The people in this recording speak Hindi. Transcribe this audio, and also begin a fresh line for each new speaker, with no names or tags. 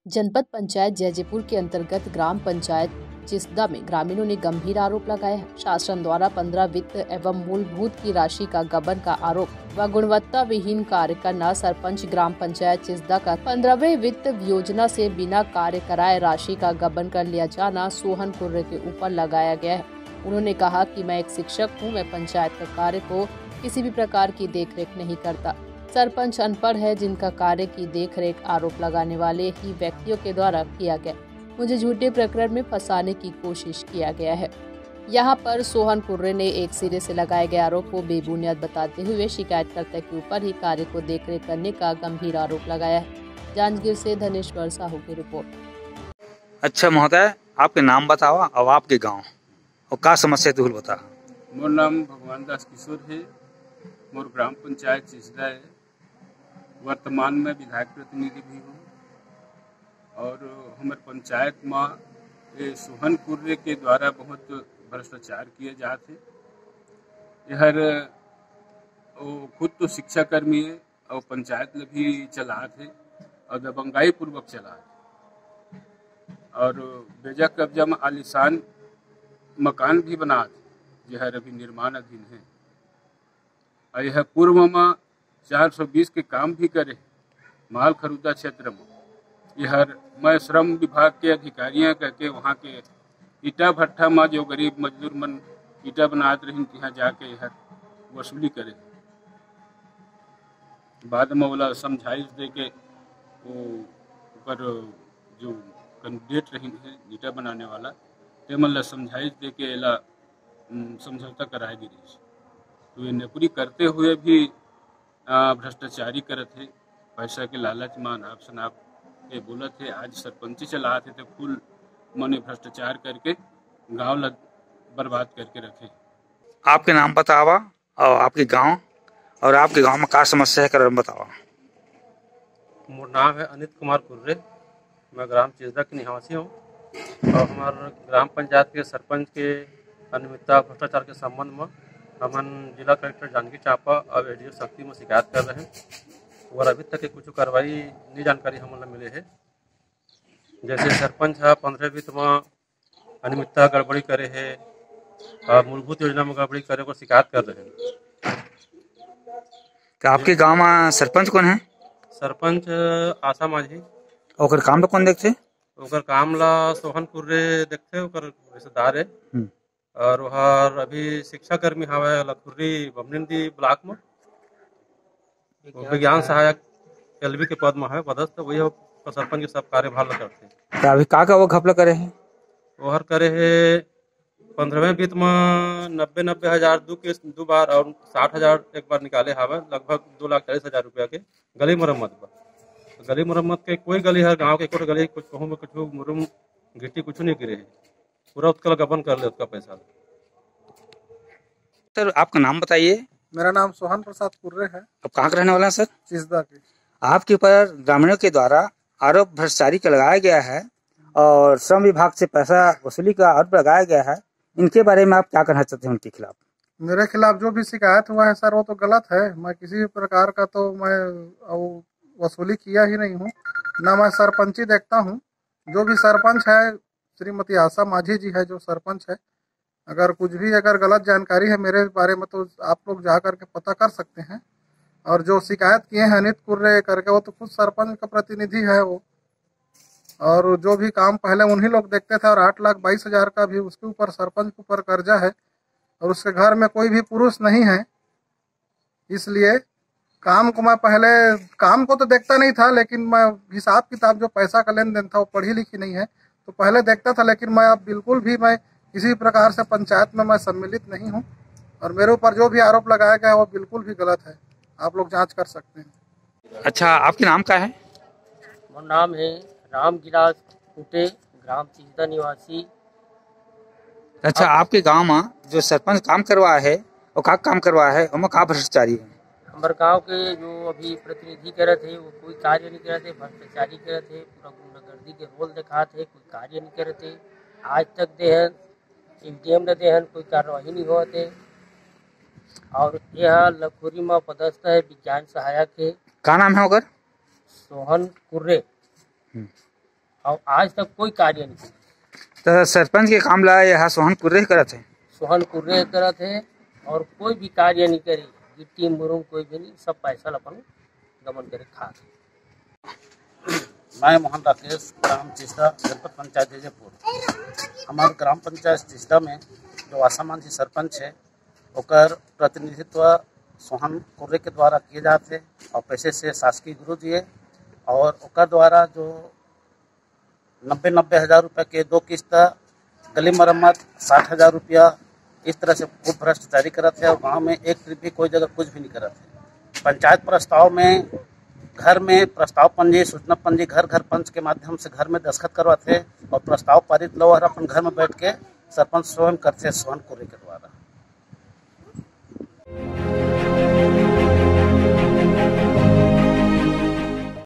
जनपद पंचायत जैजेपुर के अंतर्गत ग्राम पंचायत चिस्दा में ग्रामीणों ने गंभीर आरोप लगाया है। शासन द्वारा 15 वित्त एवं मूलभूत की राशि का गबन का आरोप व गुणवत्ता विहीन कार्य करना। सरपंच ग्राम पंचायत चिस्दा का 15वें वित्त योजना से बिना कार्य कराए राशि का गबन कर लिया जाना सोहन कुर्रे के ऊपर लगाया गया है। उन्होंने कहा कि मैं एक शिक्षक हूँ, मैं पंचायत का कार्य को किसी भी प्रकार की देखरेख नहीं करता। सरपंच अनपढ़ है जिनका कार्य की देखरेख आरोप लगाने वाले ही व्यक्तियों के द्वारा किया गया। मुझे झूठे प्रकरण में फंसाने की कोशिश किया गया है। यहाँ पर सोहन कुर्रे ने एक सिरे से लगाए गए आरोप को बेबुनियाद बताते हुए शिकायतकर्ता के ऊपर ही कार्य को देखरेख करने का गंभीर आरोप लगाया है। जांजगीर से धनेश्वर साहू की रिपोर्ट।
अच्छा महोदय, आपके नाम बताओ और आपके गांव और का समस्या तुल बता।
मोर नाम भगवान दास किशोर है। मोर ग्राम पंचायत चिस्दा है। वर्तमान में विधायक प्रतिनिधि भी हूँ और हमारे पंचायत में सोहन कुर्रे के द्वारा बहुत भ्रष्टाचार किए जाते। यहर खुद तो शिक्षा कर्मी है और पंचायत भी चलाते और दबंगाई पूर्वक चलाते और बेजा कब्जा में आलिशान मकान भी बनाते यह अभी निर्माण अधीन है। और यह पूर्व में 420 के काम भी करे माल खरूदा क्षेत्र में। यह मैं श्रम विभाग के अधिकारियों करके वहाँ के ईटा भट्ठा में जो गरीब मजदूर मन ईटा बनात रही यहाँ जाके यह वसूली करे। बाद में वाला समझाइश दे के वो जो कैंडिडेट रही है ईटा बनाने वाला ते मन ला समझाइश दे के एला समझौता कराए दी रही। तो ये नौकरी करते हुए भी भ्रष्टाचारी करत है। पैसा के लालच में नाप शनाप ये बोलत है। आज सरपंची चला थे तो फुल मने भ्रष्टाचार करके गांव ला बर्बाद करके रखे।
आपके नाम बतावा और आपके गांव और आपके गांव में का समस्या है कर बतावा।
मोर नाम है अनित कुमार कुर्रे। मैं ग्राम चिस्दा के निवासी हूँ और हमारे ग्राम पंचायत के सरपंच के अनियमितता भ्रष्टाचार के संबंध में हमन जिला कलेक्टर जानकी चांपा और एडीओ शक्ति में शिकायत कर रहे हैं और अभी तक के कुछ कार्रवाई नहीं जानकारी हमन मिले है। जैसे सरपंच है 15 वित्त में अनियमितता गड़बड़ी करे है और मूलभूत योजना में गड़बड़ी करे को शिकायत कर रहे हैं।
तो आपके गांव में सरपंच कौन है?
सरपंच आशा माझी।
और काम तो कौन देखते?
ओकर काम ला सोहन कुर्रे देखते ओकर रिश्तेदार है और वह अभी शिक्षा कर्मी हवे लखुर्री बमनिंदी ब्लॉक में विज्ञान सहायक एलबी के पद में है पदस्थ। वही सरपंच के सब कार्यभार करते।
तो अभी का वो घपला करे है?
वह करे है 15वें वित्त में 90 हजार दो बार और 60,000 एक बार निकाले हवे। लगभग 2,40,000 रुपया के गली मरम्मत पर। गली मरम्मत के कोई गली है गांव के कोई गली कुछ कहूँ में कुछ मुरुम गिट्टी कुछ नहीं गिरे है। पूरा उसका गबन कर ले उसका पैसा।
सर आपका नाम बताइए।
मेरा नाम सोहन प्रसाद कुर्रे है।
अब कहाँ का रहने वाला है सर?
चिस्दा के।
आपके ऊपर ग्रामीणों के द्वारा आरोप भ्रष्टाचारी का लगाया गया है और श्रम विभाग से पैसा वसूली का आरोप लगाया गया है। इनके बारे में आप क्या कहना चाहते हैं उनके खिलाफ?
मेरे खिलाफ जो भी शिकायत हुआ है सर वो तो गलत है। मैं किसी भी प्रकार का तो मैं वसूली किया ही नहीं हूँ, ना मैं सरपंची देखता हूँ। जो भी सरपंच है श्रीमती आशा माझी जी है जो सरपंच है। अगर कुछ भी अगर गलत जानकारी है मेरे बारे में तो आप लोग जा करके पता कर सकते हैं। और जो शिकायत किए हैं अनित कुर्रे करके वो तो खुद सरपंच का प्रतिनिधि है वो। और जो भी काम पहले उन्हीं लोग देखते थे और 8,22,000 का भी उसके ऊपर सरपंच के ऊपर कर्जा है और उसके घर में कोई भी पुरुष नहीं है। इसलिए काम को मैं पहले काम को तो देखता नहीं था, लेकिन मैं हिसाब किताब जो पैसा का लेन देन था वो पढ़ी लिखी नहीं है तो पहले देखता था। लेकिन मैं अब बिल्कुल भी मैं किसी प्रकार से पंचायत में मैं सम्मिलित नहीं हूँ और मेरे ऊपर जो भी आरोप लगाया गया है वो बिल्कुल भी गलत है। आप लोग जांच कर सकते हैं।
अच्छा आपके नाम क्या है?
मेरा नाम है राम गिलास कुटे, ग्राम चिस्दा निवासी।
अच्छा आपके गांव में जो सरपंच काम करवा है और का काम करवा है उनमें का भ्रष्टाचारी है?
हमारे गांव के जो अभी प्रतिनिधि करे थे वो कोई कार्य नहीं करे थे, भ्रष्टाचारी करे थे, पूरा गुंडागर्दी के रोल दिखा थे, कोई कार्य नहीं करे थे। आज तक देहन एमडीएम ने देहन कोई कार्रवाई नहीं हुआ थे। और यह लखुरी में पदस्थ है विज्ञान सहायक है।
का नाम है होकर?
सोहन कुर्रे। और आज तक कोई कार्य नहीं किया।
तो सरपंच के काम ला यहाँ सोहन कुर्रे करत है।
सोहन कुर्रे करत है और कोई भी कार्य नहीं करी, गिट्टी मुरुम कोई भी नहीं, सब पैसा अपन गमन करे खा।
मैं मोहन राकेश, ग्राम चिस्दा, जनपद पंचायत जयपुर। हमारे ग्राम पंचायत चिस्दा में जो असामान्य सरपंच है ओकर प्रतिनिधित्व सोहन कुर्रे के द्वारा किए जाते और पैसे से शासकीय गुरु दिए और ओकर द्वारा जो 90 हज़ार रुपये के 2 किस्त, गली मरम्मत 60,000 रुपया, इस तरह से खूब भ्रष्टाचारी करते हैं और गांव में एक ट्रिप भी कोई जगह कुछ भी नहीं करते। पंचायत प्रस्ताव में घर में प्रस्ताव पंजी, सूचना पंजी घर घर पंच के माध्यम से घर में दस्तखत करवाते और प्रस्ताव पारित लो और अपन घर में बैठ के सरपंच स्वयं करते सोहन कुर्रे के द्वारा।